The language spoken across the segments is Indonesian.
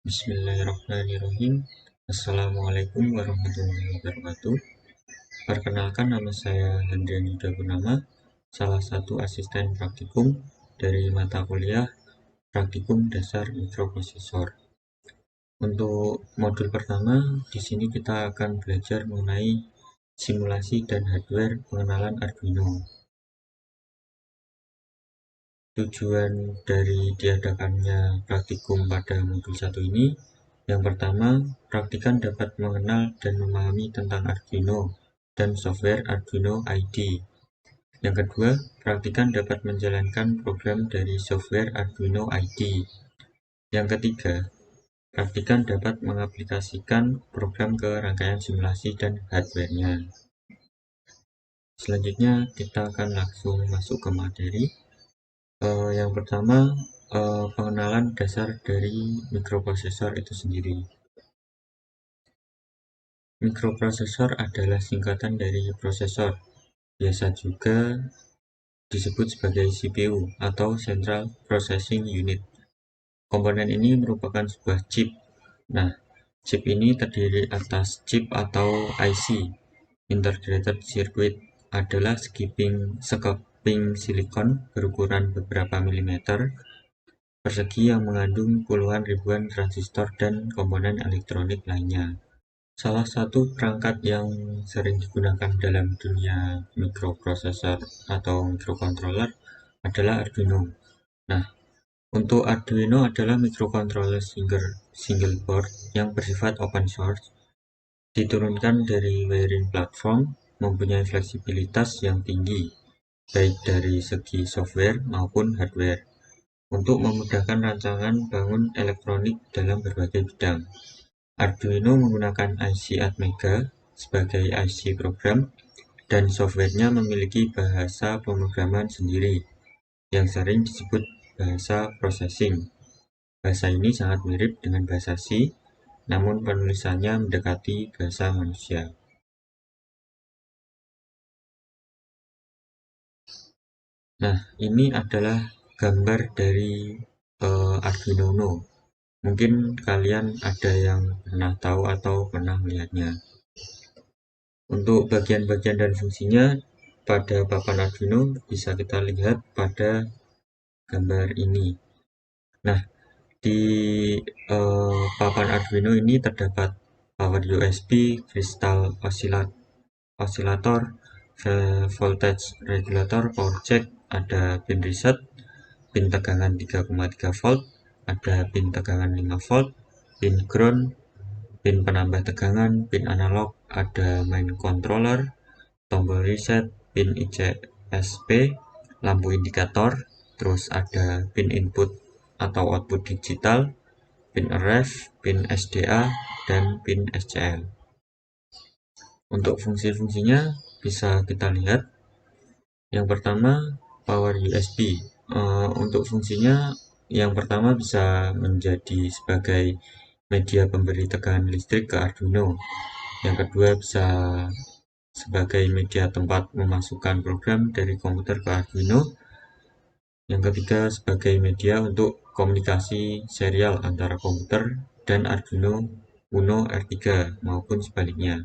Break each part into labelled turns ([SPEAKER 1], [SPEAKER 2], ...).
[SPEAKER 1] Bismillahirrahmanirrahim. Assalamualaikum warahmatullahi wabarakatuh. Perkenalkan, nama saya Hendrian Yuda Purnama, salah satu asisten praktikum dari mata kuliah Praktikum Dasar Mikroprosesor. Untuk modul pertama, di sini kita akan belajar mengenai simulasi dan hardware pengenalan Arduino. Tujuan dari diadakannya praktikum pada modul 1 ini, yang pertama, praktikan dapat mengenal dan memahami tentang Arduino dan software Arduino IDE. Yang kedua, praktikan dapat menjalankan program dari software Arduino IDE. Yang ketiga, praktikan dapat mengaplikasikan program ke rangkaian simulasi dan hardware-nya. Selanjutnya, kita akan langsung masuk ke materi. Yang pertama, pengenalan dasar dari mikroprosesor itu sendiri. Mikroprosesor adalah singkatan dari prosesor, biasa juga disebut sebagai CPU atau Central Processing Unit. Komponen ini merupakan sebuah chip. Nah, chip ini terdiri atas chip atau IC, Integrated Circuit, adalah sekeping silikon berukuran beberapa milimeter persegi yang mengandung puluhan ribuan transistor dan komponen elektronik lainnya. Salah satu perangkat yang sering digunakan dalam dunia mikroprosesor atau microcontroller adalah Arduino. Nah, untuk Arduino adalah microcontroller single board yang bersifat open source, diturunkan dari Wiring Platform, mempunyai fleksibilitas yang tinggi, baik dari segi software maupun hardware, untuk memudahkan rancangan bangun elektronik dalam berbagai bidang. Arduino menggunakan IC Atmega sebagai IC program, dan softwarenya memiliki bahasa pemrograman sendiri yang sering disebut bahasa processing. Bahasa ini sangat mirip dengan bahasa C, namun penulisannya mendekati bahasa manusia. Nah, ini adalah gambar dari Arduino Uno. Mungkin kalian ada yang pernah tahu atau pernah melihatnya. Untuk bagian-bagian dan fungsinya pada papan Arduino bisa kita lihat pada gambar ini. Nah, di papan Arduino ini terdapat power USB, crystal oscillator, voltage regulator, power jack, ada pin reset, pin tegangan 3,3 volt, ada pin tegangan 5 volt, pin ground, pin penambah tegangan, pin analog, ada main controller, tombol reset, pin ICSP, lampu indikator, terus ada pin input atau output digital, pin RF, pin SDA, dan pin SCL. Untuk fungsi-fungsinya bisa kita lihat. Yang pertama, power USB. Untuk fungsinya, yang pertama bisa menjadi sebagai media pemberi tegangan listrik ke Arduino. Yang kedua bisa sebagai media tempat memasukkan program dari komputer ke Arduino. Yang ketiga sebagai media untuk komunikasi serial antara komputer dan Arduino Uno R3 maupun sebaliknya.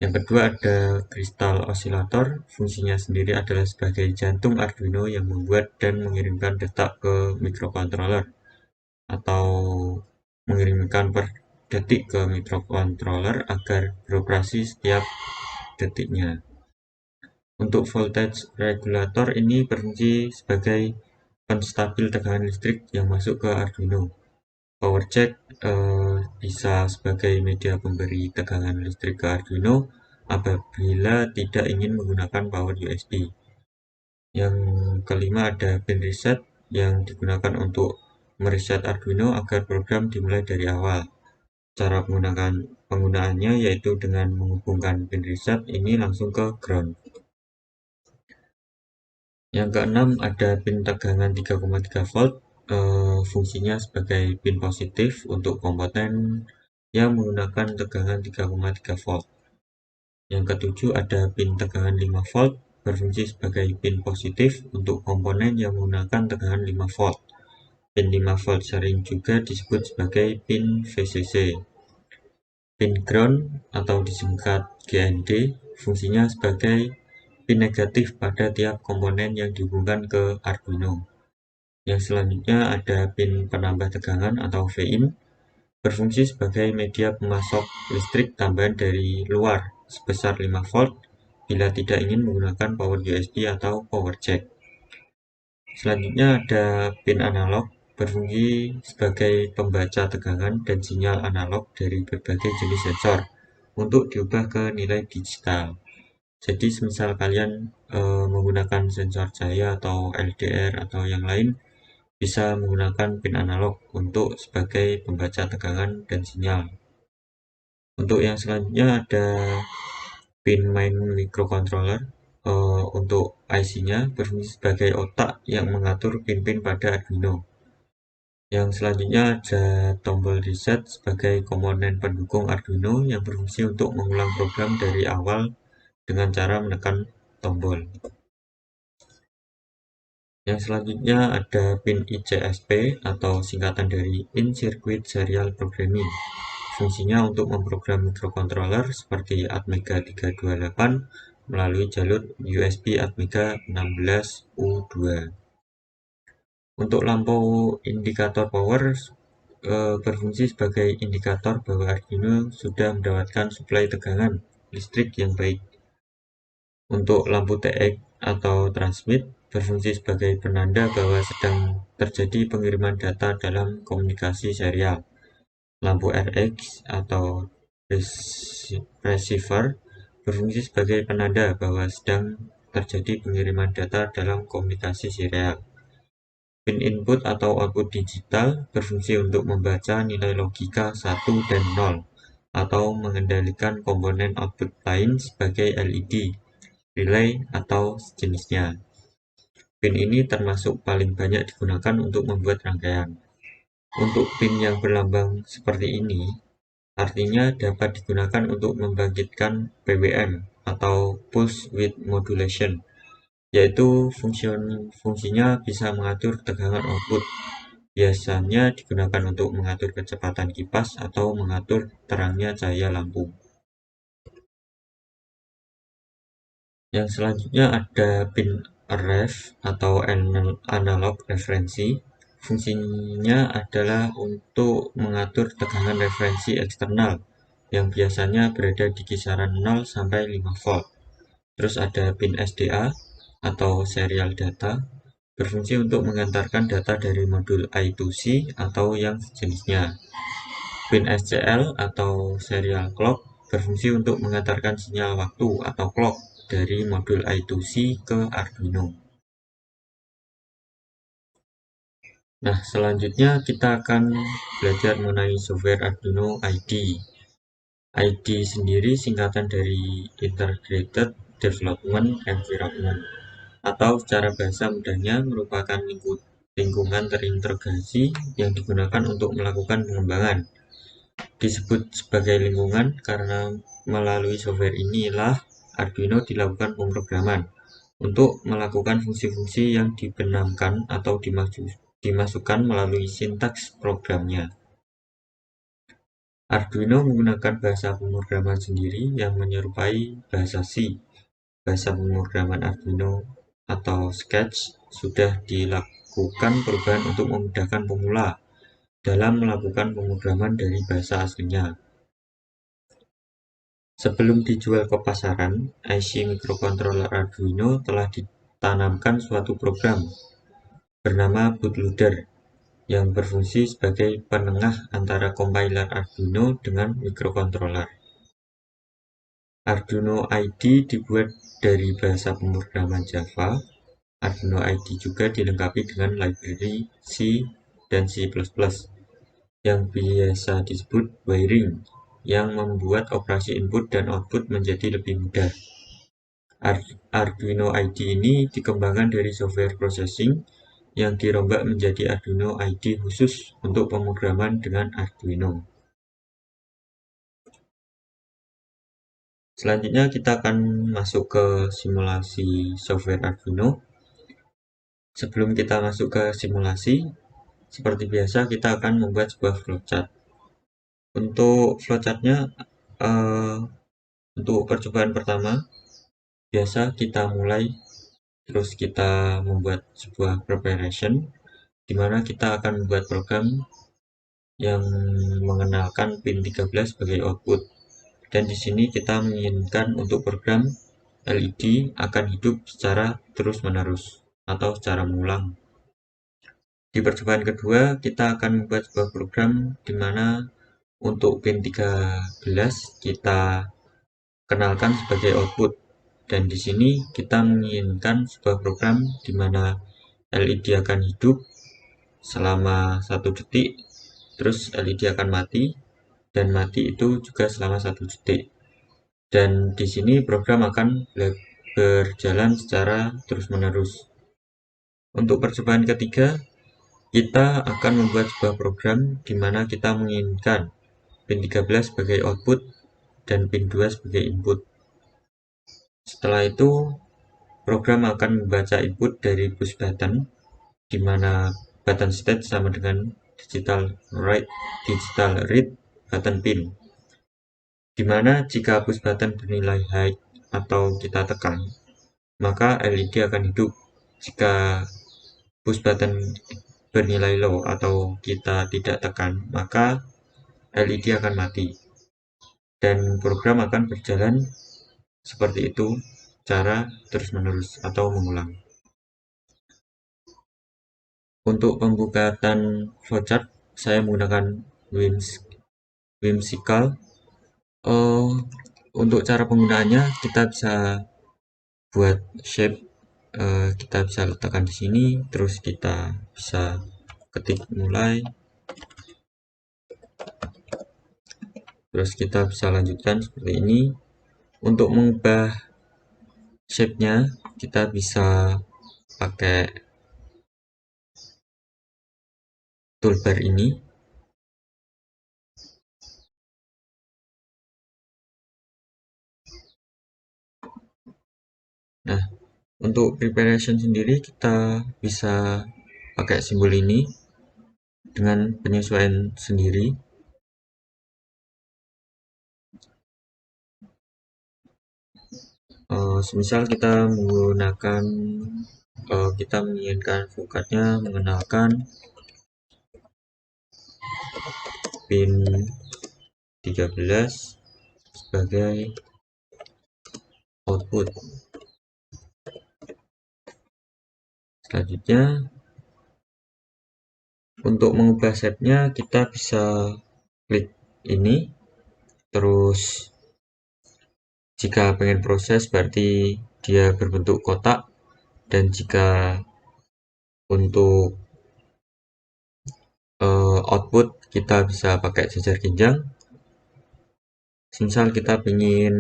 [SPEAKER 1] Yang kedua ada kristal osilator, fungsinya sendiri adalah sebagai jantung Arduino yang membuat dan mengirimkan detak ke microcontroller atau mengirimkan per detik ke microcontroller agar beroperasi setiap detiknya. Untuk voltage regulator ini berfungsi sebagai penstabil tegangan listrik yang masuk ke Arduino. Power jack bisa sebagai media pemberi tegangan listrik ke Arduino apabila tidak ingin menggunakan power USB. Yang kelima ada pin reset yang digunakan untuk mereset Arduino agar program dimulai dari awal. Cara penggunaannya yaitu dengan menghubungkan pin reset ini langsung ke ground. Yang keenam ada pin tegangan 3,3 volt, fungsinya sebagai pin positif untuk komponen yang menggunakan tegangan 3,3 volt. Yang ketujuh ada pin tegangan 5 volt, berfungsi sebagai pin positif untuk komponen yang menggunakan tegangan 5 volt. Pin 5 volt sering juga disebut sebagai pin VCC. Pin ground atau disingkat GND fungsinya sebagai pin negatif pada tiap komponen yang dihubungkan ke Arduino. Yang selanjutnya ada pin penambah tegangan atau VIN, berfungsi sebagai media pemasok listrik tambahan dari luar sebesar 5 volt bila tidak ingin menggunakan power USB atau power jack. Selanjutnya ada pin analog, berfungsi sebagai pembaca tegangan dan sinyal analog dari berbagai jenis sensor untuk diubah ke nilai digital. Jadi semisal kalian menggunakan sensor cahaya atau LDR atau yang lain, bisa menggunakan pin analog untuk sebagai pembaca tegangan dan sinyal. Untuk yang selanjutnya ada pin main microcontroller. Untuk IC-nya berfungsi sebagai otak yang mengatur pin-pin pada Arduino. Yang selanjutnya ada tombol reset sebagai komponen pendukung Arduino yang berfungsi untuk mengulang program dari awal dengan cara menekan tombol. Yang selanjutnya ada pin ICSP atau singkatan dari In-Circuit Serial Programming. Fungsinya untuk memprogram microcontroller seperti Atmega 328 melalui jalur USB Atmega 16U2. Untuk lampu indikator power berfungsi sebagai indikator bahwa Arduino sudah mendapatkan suplai tegangan listrik yang baik. Untuk lampu TX atau transmit berfungsi sebagai penanda bahwa sedang terjadi pengiriman data dalam komunikasi serial. Lampu RX atau receiver berfungsi sebagai penanda bahwa sedang terjadi pengiriman data dalam komunikasi serial. Pin input atau output digital berfungsi untuk membaca nilai logika 1 dan 0 atau mengendalikan komponen output lain sebagai LED, relay, atau sejenisnya. Pin ini termasuk paling banyak digunakan untuk membuat rangkaian. Untuk pin yang berlambang seperti ini, artinya dapat digunakan untuk membangkitkan PWM atau Pulse Width Modulation, yaitu fungsinya bisa mengatur tegangan output. Biasanya digunakan untuk mengatur kecepatan kipas atau mengatur terangnya cahaya lampu. Yang selanjutnya ada pin ref atau analog referensi. Fungsinya adalah untuk mengatur tegangan referensi eksternal yang biasanya berada di kisaran 0 sampai 5 volt. Terus ada pin SDA atau serial data, berfungsi untuk mengantarkan data dari modul I2C atau yang sejenisnya. Pin SCL atau serial clock berfungsi untuk mengantarkan sinyal waktu atau clock dari modul I2C ke Arduino. Nah, selanjutnya kita akan belajar mengenai software Arduino IDE. IDE sendiri singkatan dari Integrated Development Environment, atau secara bahasa mudahnya merupakan lingkungan terintegrasi yang digunakan untuk melakukan pengembangan. Disebut sebagai lingkungan karena melalui software inilah Arduino dilakukan pemrograman untuk melakukan fungsi-fungsi yang dibenamkan atau dimasukkan melalui sintaks programnya. Arduino menggunakan bahasa pemrograman sendiri yang menyerupai bahasa C. Bahasa pemrograman Arduino atau Scratch sudah dilakukan perubahan untuk memudahkan pemula dalam melakukan pemrograman dari bahasa aslinya. Sebelum dijual ke pasaran, IC microcontroller Arduino telah ditanamkan suatu program bernama bootloader yang berfungsi sebagai penengah antara compiler Arduino dengan microcontroller. Arduino IDE dibuat dari bahasa pemrograman Java. Arduino IDE juga dilengkapi dengan library C dan C++ yang biasa disebut wiring, yang membuat operasi input dan output menjadi lebih mudah. Arduino IDE ini dikembangkan dari software processing yang dirombak menjadi Arduino IDE khusus untuk pemrograman dengan Arduino. Selanjutnya kita akan masuk ke simulasi software Arduino. Sebelum kita masuk ke simulasi, seperti biasa kita akan membuat sebuah flowchart. Untuk flowchartnya, untuk percobaan pertama, biasa kita mulai, terus kita membuat sebuah preparation, di mana kita akan membuat program yang mengenalkan pin 13 sebagai output. Dan di sini kita menginginkan untuk program LED akan hidup secara terus-menerus atau secara mengulang. Di percobaan kedua, kita akan membuat sebuah program di mana untuk pin 13 kita kenalkan sebagai output. Dan di sini kita menginginkan sebuah program di mana LED akan hidup selama 1 detik, terus LED akan mati, dan mati itu juga selama 1 detik. Dan di sini program akan berjalan secara terus-menerus. Untuk percobaan ketiga, kita akan membuat sebuah program di mana kita menginginkan pin 13 sebagai output dan pin 2 sebagai input. Setelah itu, program akan membaca input dari push button, di mana button state sama dengan digital read button pin. Di mana jika push button bernilai high atau kita tekan, maka LED akan hidup. Jika push button bernilai low atau kita tidak tekan, maka LED akan mati. Dan program akan berjalan seperti itu, cara terus-menerus atau mengulang. Untuk pembukaan flowchart, saya menggunakan Whimsical. Untuk cara penggunaannya, kita bisa buat shape, kita bisa letakkan di sini, terus kita bisa ketik mulai, terus kita bisa lanjutkan seperti ini. Untuk mengubah shape-nya, kita bisa pakai toolbar ini. Nah, untuk preparation sendiri kita bisa pakai simbol ini dengan penyesuaian sendiri. Semisal kita menggunakan, kita menginginkan flowchartnya mengenalkan pin 13 sebagai output. Selanjutnya, untuk mengubah shape-nya kita bisa klik ini, terus jika pengen proses berarti dia berbentuk kotak, dan jika untuk output kita bisa pakai jajar genjang. Misal kita ingin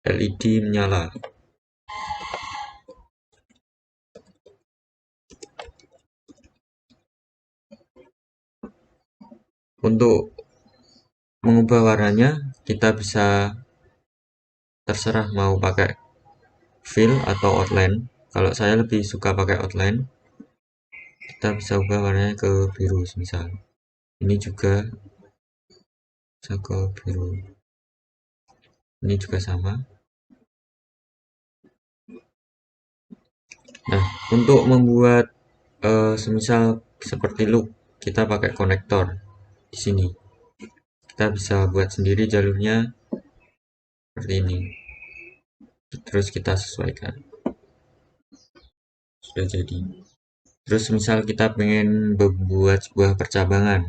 [SPEAKER 1] LED menyala, untuk mengubah warnanya kita bisa terserah mau pakai fill atau outline. Kalau saya lebih suka pakai outline, kita bisa ubah warnanya ke biru misal. Ini juga bisa ke biru, ini juga sama. Nah, untuk membuat semisal seperti look, kita pakai konektor di sini. Kita bisa buat sendiri jalurnya seperti ini, terus kita sesuaikan, sudah jadi. Terus misal kita pengen membuat sebuah percabangan,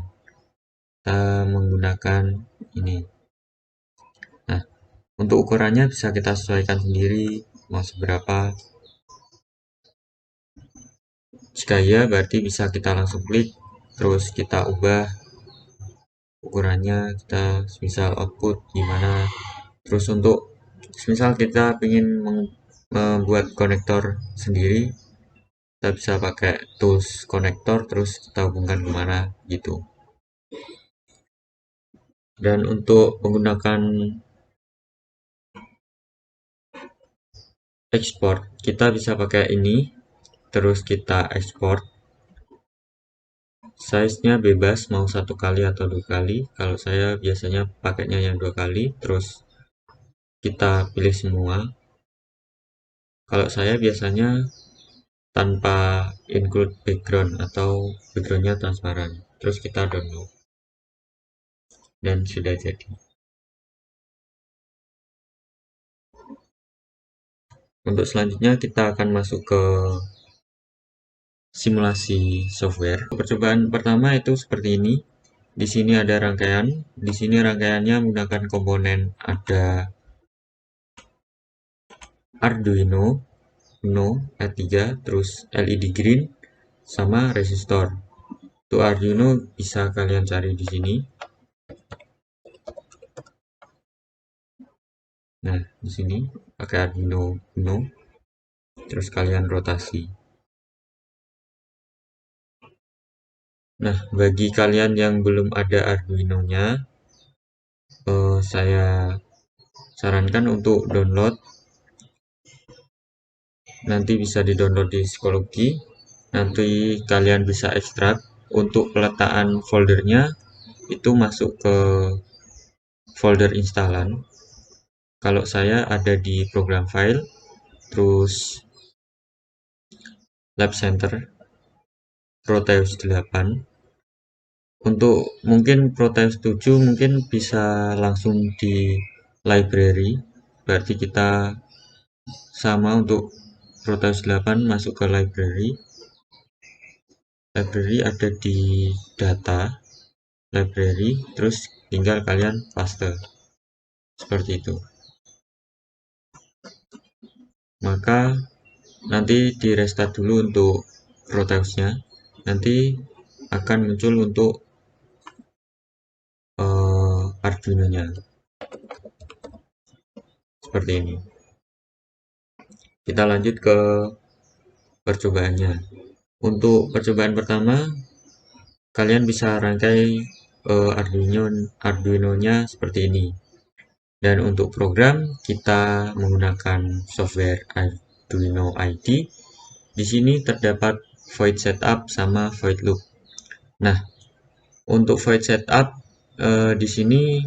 [SPEAKER 1] kita menggunakan ini. Nah, untuk ukurannya bisa kita sesuaikan sendiri mau seberapa. Jika iya berarti bisa kita langsung klik, terus kita ubah ukurannya, kita misal output gimana. Terus untuk misal kita ingin membuat konektor sendiri, kita bisa pakai tools konektor, terus kita hubungkan kemana gitu. Dan untuk menggunakan export, kita bisa pakai ini, terus kita export. Size-nya bebas mau 1 kali atau 2 kali. Kalau saya biasanya pakainya yang 2 kali. Terus kita pilih semua. Kalau saya biasanya tanpa include background atau backgroundnya transparan. Terus kita download dan sudah jadi. Untuk selanjutnya kita akan masuk ke simulasi software. Percobaan pertama itu seperti ini. Di sini ada rangkaian. Di sini rangkaiannya menggunakan komponen ada Arduino Uno A3, terus LED green sama resistor. Untuk Arduino bisa kalian cari di sini. Nah, di sini pakai Arduino Uno. Terus kalian rotasi. Nah, bagi kalian yang belum ada Arduino-nya, saya sarankan untuk download. Nanti bisa di-download di psikologi. Nanti kalian bisa ekstrak. Untuk peletakan foldernya itu masuk ke folder instalan. Kalau saya ada di program file, terus Lab Center, Proteus 8. Untuk mungkin Proteus 7 mungkin bisa langsung di library. Berarti kita sama untuk Proteus 8 masuk ke library. Library ada di data library, terus tinggal kalian paste. Seperti itu. Maka nanti di restart dulu untuk Proteusnya. Nanti akan muncul untuk Arduino-nya. Seperti ini. Kita lanjut ke percobaannya. Untuk percobaan pertama, kalian bisa rangkai Arduino-nya seperti ini. Dan untuk program, kita menggunakan software Arduino IDE. Di sini terdapat void setup sama void loop. Nah, untuk void setup di sini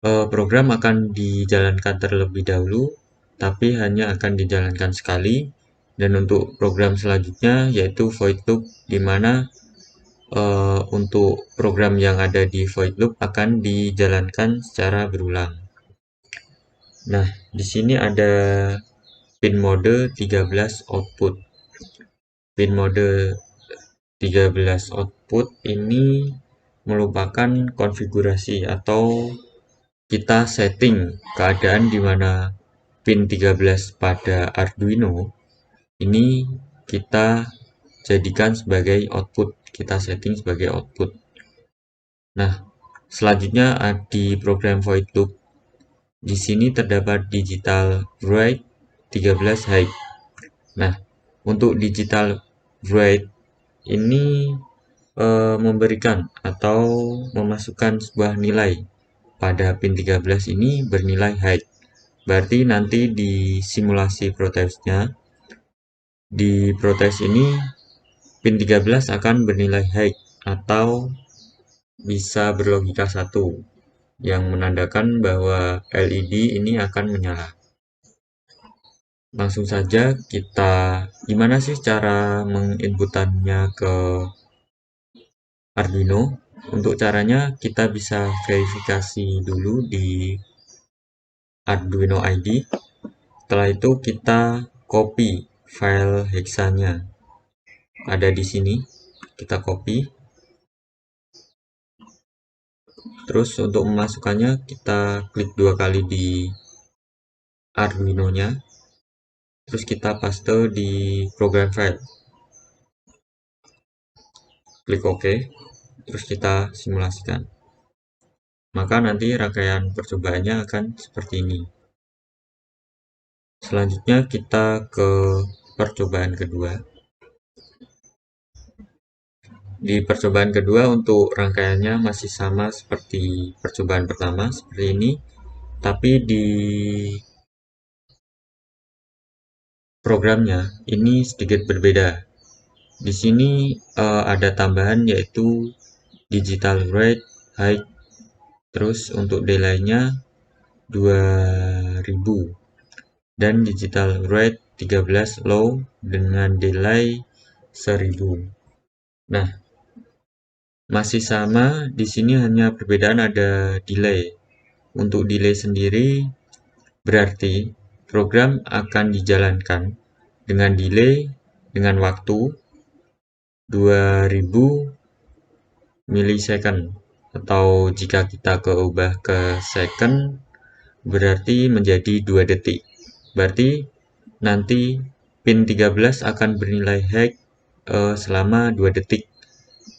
[SPEAKER 1] program akan dijalankan terlebih dahulu, tapi hanya akan dijalankan sekali. Dan untuk program selanjutnya yaitu void loop, di mana untuk program yang ada di void loop akan dijalankan secara berulang. Nah, di sini ada pin mode 13 output. Pin mode 13 output ini merupakan konfigurasi atau kita setting keadaan di mana pin 13 pada Arduino ini kita jadikan sebagai output, kita setting sebagai output. Nah, selanjutnya di program void loop, di sini terdapat digital write 13 height. Nah, untuk digital write ini memberikan atau memasukkan sebuah nilai pada pin 13 ini bernilai height. Berarti nanti di simulasi Proteusnya, di Proteus ini pin 13 akan bernilai height atau bisa berlogika 1 yang menandakan bahwa LED ini akan menyala. Langsung saja kita, gimana sih cara menginputannya ke Arduino? Untuk caranya kita bisa verifikasi dulu di Arduino IDE. Setelah itu kita copy file hexanya. Ada di sini. Kita copy. Terus untuk memasukkannya kita klik 2 kali di Arduino-nya. Terus kita paste di program file. Klik OK. Terus kita simulasikan. Maka nanti rangkaian percobaannya akan seperti ini. Selanjutnya kita ke percobaan kedua. Di percobaan kedua untuk rangkaiannya masih sama seperti percobaan pertama, seperti ini. Tapi di programnya ini sedikit berbeda. Di sini ada tambahan yaitu digital rate high, terus untuk delay-nya 2000 dan digital rate 13 low dengan delay 1000. Nah, masih sama, di sini hanya perbedaan ada delay. Untuk delay sendiri berarti program akan dijalankan dengan delay dengan waktu 2000 milisecond, atau jika kita ubah ke second berarti menjadi 2 detik. Berarti nanti pin 13 akan bernilai high selama 2 detik,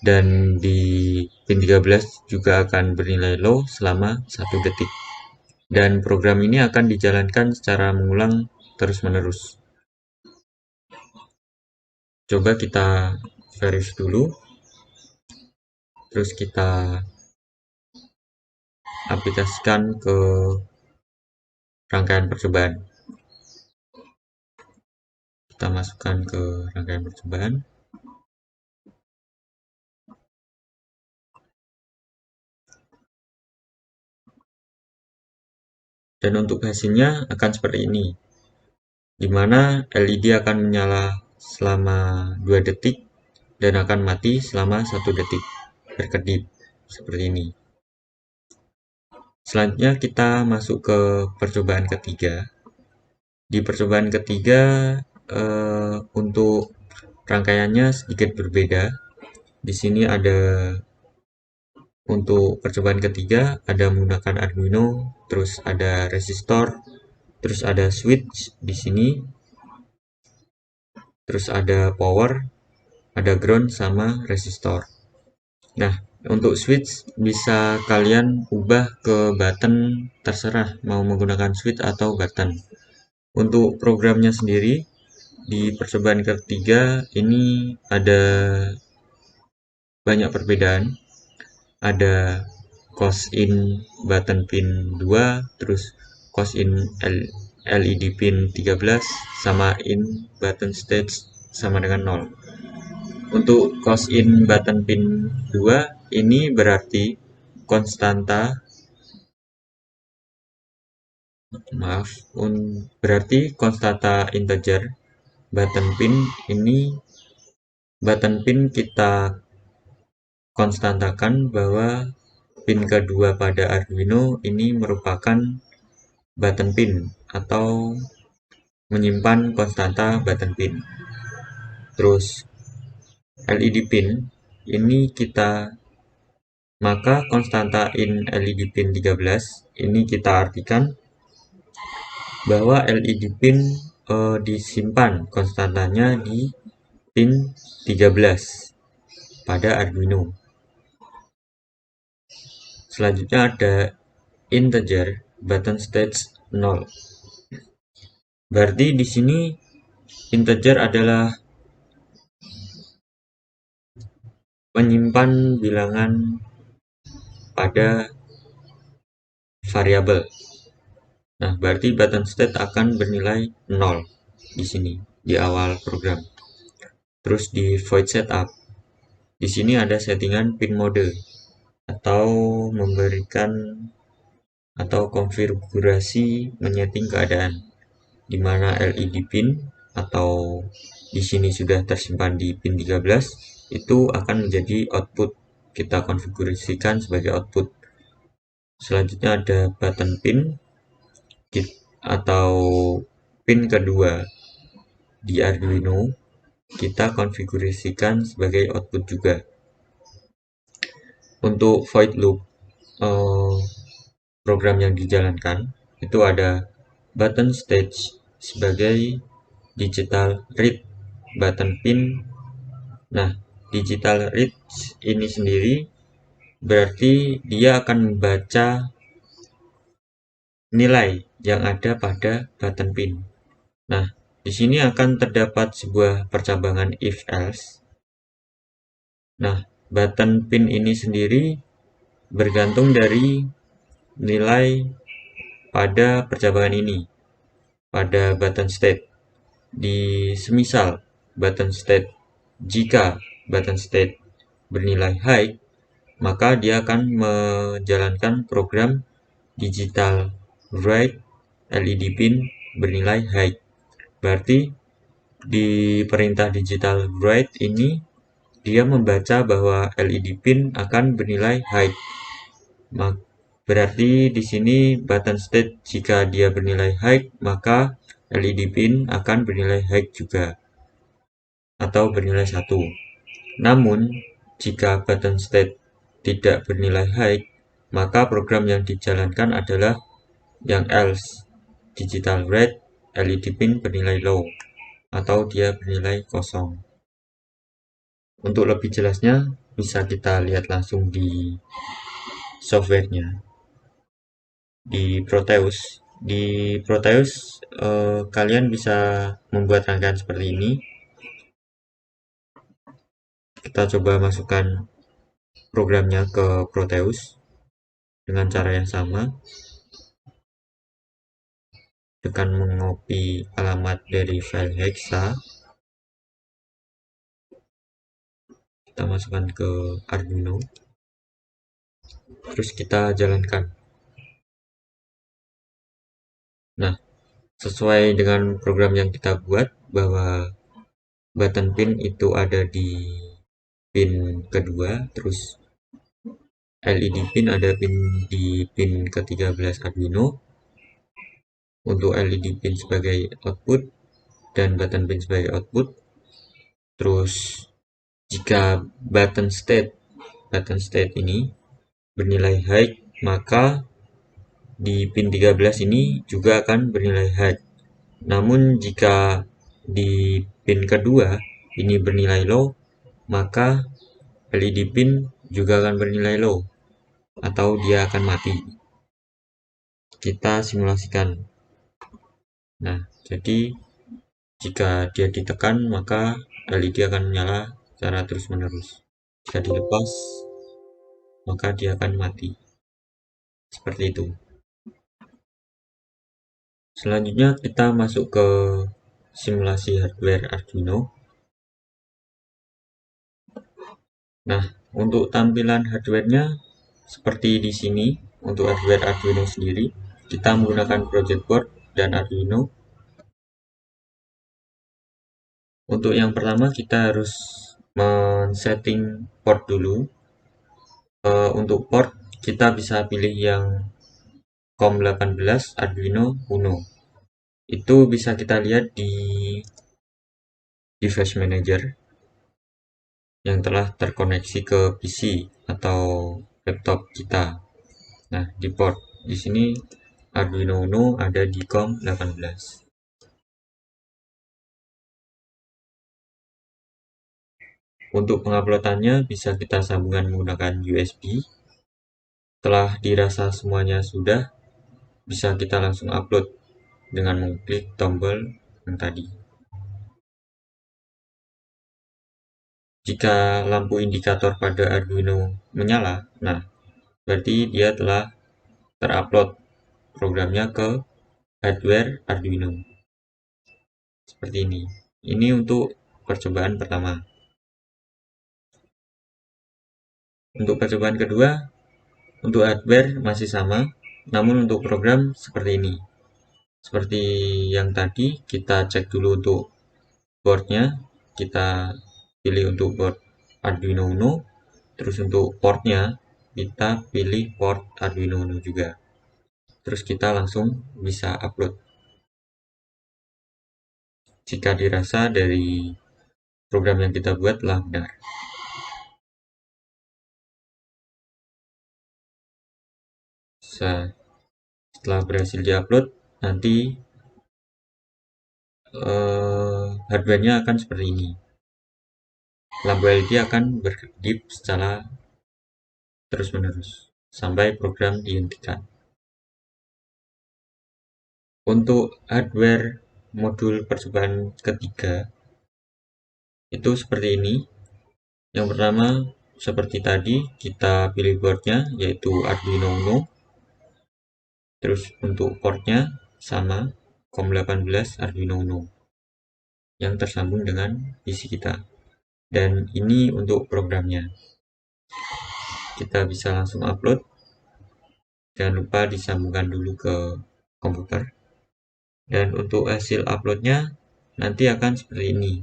[SPEAKER 1] dan di pin 13 juga akan bernilai low selama 1 detik. Dan program ini akan dijalankan secara mengulang terus-menerus. Coba kita verify dulu, terus kita aplikasikan ke rangkaian percobaan. Kita masukkan ke rangkaian percobaan. Dan untuk hasilnya akan seperti ini, di mana LED akan menyala selama 2 detik dan akan mati selama 1 detik, berkedip seperti ini. Selanjutnya kita masuk ke percobaan ketiga. Di percobaan ketiga untuk rangkaiannya sedikit berbeda. Di sini ada, untuk percobaan ketiga ada menggunakan Arduino, terus ada resistor, terus ada switch di sini, terus ada power, ada ground sama resistor. Nah, untuk switch bisa kalian ubah ke button, terserah mau menggunakan switch atau button. Untuk programnya sendiri di percobaan ketiga ini ada banyak perbedaan. Ada cos in button pin 2, terus cos in LED pin 13 sama in button stage sama dengan 0. Untuk cos in button pin 2 ini berarti konstanta, berarti konstanta integer button pin ini. Button pin kita konstantakan bahwa pin kedua pada Arduino ini merupakan button pin atau menyimpan konstanta button pin. Terus LED pin ini maka konstanta in LED pin 13 ini kita artikan bahwa LED pin disimpan konstantanya di pin 13 pada Arduino. Selanjutnya ada integer button stage 0. Berarti di sini integer adalah menyimpan bilangan pada variabel. Nah, berarti button state akan bernilai 0 di sini di awal program. Terus di void setup, di sini ada settingan pin mode atau memberikan atau konfigurasi menyeting keadaan, di mana LED pin atau di sini sudah tersimpan di pin 13 itu akan menjadi output, kita konfigurasikan sebagai output. Selanjutnya ada button pin atau pin kedua di Arduino, kita konfigurasikan sebagai output juga. Untuk void loop program yang dijalankan itu ada button stage sebagai digital read button pin. Nah, digital read ini sendiri berarti dia akan membaca nilai yang ada pada button pin. Nah, di sini akan terdapat sebuah percabangan if else. Nah, button pin ini sendiri bergantung dari nilai pada percabangan ini, pada button state. Di semisal button state jika button state bernilai high, maka dia akan menjalankan program digital write LED pin bernilai high. Berarti di perintah digital write ini dia membaca bahwa LED pin akan bernilai high. Berarti di sini button state jika dia bernilai high, maka LED pin akan bernilai high juga atau bernilai 1. Namun jika button state tidak bernilai high, maka program yang dijalankan adalah yang else, digital write LED pin bernilai low atau dia bernilai kosong. Untuk lebih jelasnya bisa kita lihat langsung di softwarenya di Proteus. Di Proteus kalian bisa membuat rangkaian seperti ini. Kita coba masukkan programnya ke Proteus dengan cara yang sama. Dengan mengopi alamat dari file hexa, kita masukkan ke Arduino, terus kita jalankan. Nah, sesuai dengan program yang kita buat, bahwa button pin itu ada di pin kedua, terus LED pin ada di pin ke-13 Arduino, untuk LED pin sebagai output dan button pin sebagai output. Terus jika button state ini bernilai high, maka di pin 13 ini juga akan bernilai high. Namun jika di pin kedua ini bernilai low, maka LED pin juga akan bernilai low atau dia akan mati. Kita simulasikan. Nah, jadi jika dia ditekan, maka LED akan menyala secara terus-menerus. Jika dilepas, maka dia akan mati. Seperti itu. Selanjutnya kita masuk ke simulasi hardware Arduino. Nah, untuk tampilan hardware-nya seperti di sini. Untuk hardware Arduino sendiri, kita menggunakan project board dan Arduino. Untuk yang pertama kita harus men-setting port dulu. Untuk port kita bisa pilih yang COM18 Arduino Uno. Itu bisa kita lihat di device manager yang telah terkoneksi ke PC atau laptop kita. Nah, di port di sini Arduino Uno ada di COM18. Untuk penguploadannya bisa kita sambungkan menggunakan USB. Setelah dirasa semuanya sudah, bisa kita langsung upload dengan mengklik tombol yang tadi. Jika lampu indikator pada Arduino menyala, nah berarti dia telah terupload programnya ke hardware Arduino. Seperti ini. Ini untuk percobaan pertama. Untuk percobaan kedua, untuk hardware masih sama, namun untuk program seperti ini. Seperti yang tadi, kita cek dulu untuk boardnya, kita pilih untuk board Arduino Uno, terus untuk portnya, kita pilih port Arduino Uno juga. Terus kita langsung bisa upload. Jika dirasa dari program yang kita buat telah benar. Setelah berhasil diupload, nanti hardware-nya akan seperti ini. Lampu LED akan berkedip secara terus-menerus sampai program dihentikan. Untuk hardware modul percobaan ketiga itu seperti ini. Yang pertama seperti tadi, kita pilih boardnya yaitu Arduino Uno. Terus untuk portnya sama COM18 Arduino Uno yang tersambung dengan PC kita. Dan ini untuk programnya. Kita bisa langsung upload. Jangan lupa disambungkan dulu ke komputer. Dan untuk hasil uploadnya nanti akan seperti ini,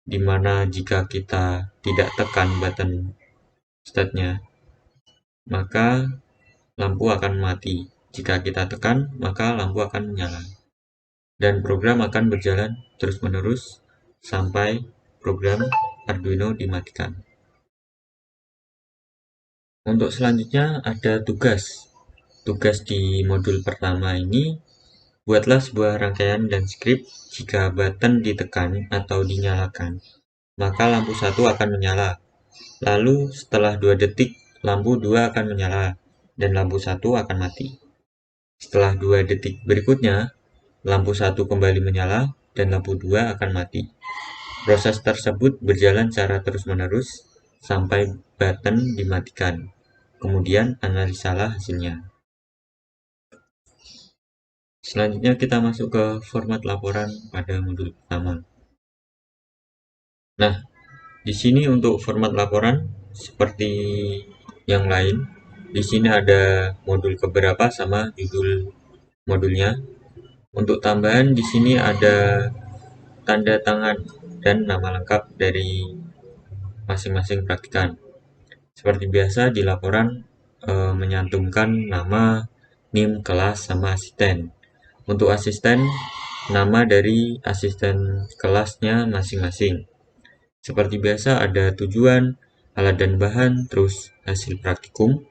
[SPEAKER 1] dimana jika kita tidak tekan button startnya, maka lampu akan mati. Jika kita tekan, maka lampu akan menyala. Dan program akan berjalan terus-menerus sampai program Arduino dimatikan. Untuk selanjutnya ada tugas. Tugas di modul pertama ini, buatlah sebuah rangkaian dan skrip. Jika button ditekan atau dinyalakan, maka lampu 1 akan menyala. Lalu setelah 2 detik, lampu 2 akan menyala dan lampu 1 akan mati. Setelah 2 detik berikutnya, lampu 1 kembali menyala dan lampu 2 akan mati. Proses tersebut berjalan secara terus-menerus sampai button dimatikan. Kemudian analisalah hasilnya. Selanjutnya kita masuk ke format laporan pada modul pertama. Nah, di sini untuk format laporan seperti yang lain, di sini ada modul keberapa sama judul modulnya. Untuk tambahan di sini ada tanda tangan dan nama lengkap dari masing-masing praktikan. Seperti biasa di laporan menyantumkan nama, NIM kelas sama asisten. Untuk asisten, nama dari asisten kelasnya masing-masing. Seperti biasa ada tujuan, alat dan bahan, terus hasil praktikum.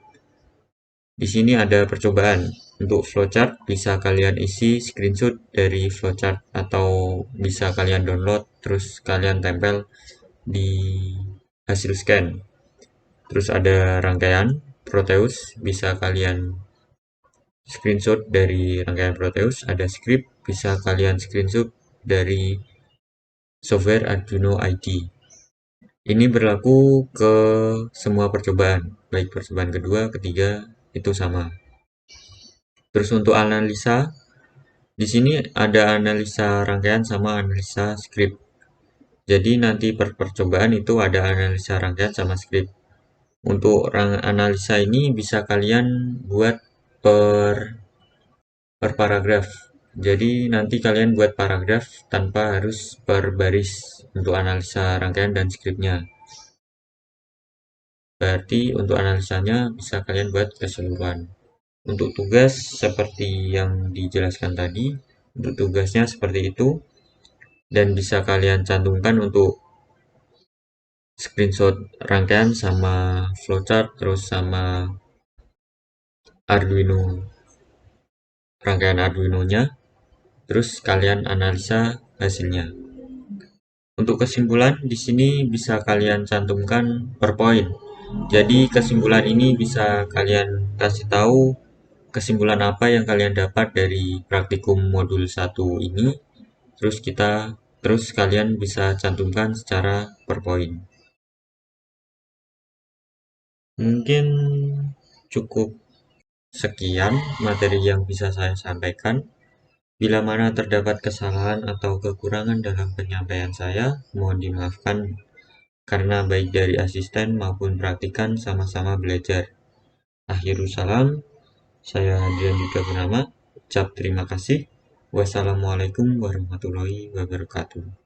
[SPEAKER 1] Di sini ada percobaan. Untuk flowchart bisa kalian isi screenshot dari flowchart atau bisa kalian download terus kalian tempel di hasil scan. Terus ada rangkaian Proteus, bisa kalian screenshot dari rangkaian Proteus. Ada script, bisa kalian screenshot dari software Arduino ID. Ini berlaku ke semua percobaan, baik percobaan kedua, ketiga, itu sama. Terus untuk analisa, di sini ada analisa rangkaian sama analisa script. Jadi nanti per percobaan itu ada analisa rangkaian sama script. Untuk analisa ini bisa kalian buat per paragraf. Jadi nanti kalian buat paragraf tanpa harus per baris untuk analisa rangkaian dan scriptnya. Berarti untuk analisanya bisa kalian buat keseluruhan. Untuk tugas seperti yang dijelaskan tadi, untuk tugasnya seperti itu. Dan bisa kalian cantumkan untuk screenshot rangkaian sama flowchart terus sama Arduino, rangkaian Arduino-nya, terus kalian analisa hasilnya. Untuk kesimpulan di sini bisa kalian cantumkan per poin. Jadi kesimpulan ini bisa kalian kasih tahu kesimpulan apa yang kalian dapat dari praktikum modul 1 ini. Terus kalian bisa cantumkan secara per poin. Mungkin cukup sekian materi yang bisa saya sampaikan. Bila mana terdapat kesalahan atau kekurangan dalam penyampaian saya, mohon dimaafkan karena baik dari asisten maupun praktikan sama-sama belajar. Akhirul salam, saya Adrian Yuda Purnama, ucap terima kasih. Wassalamualaikum warahmatullahi wabarakatuh.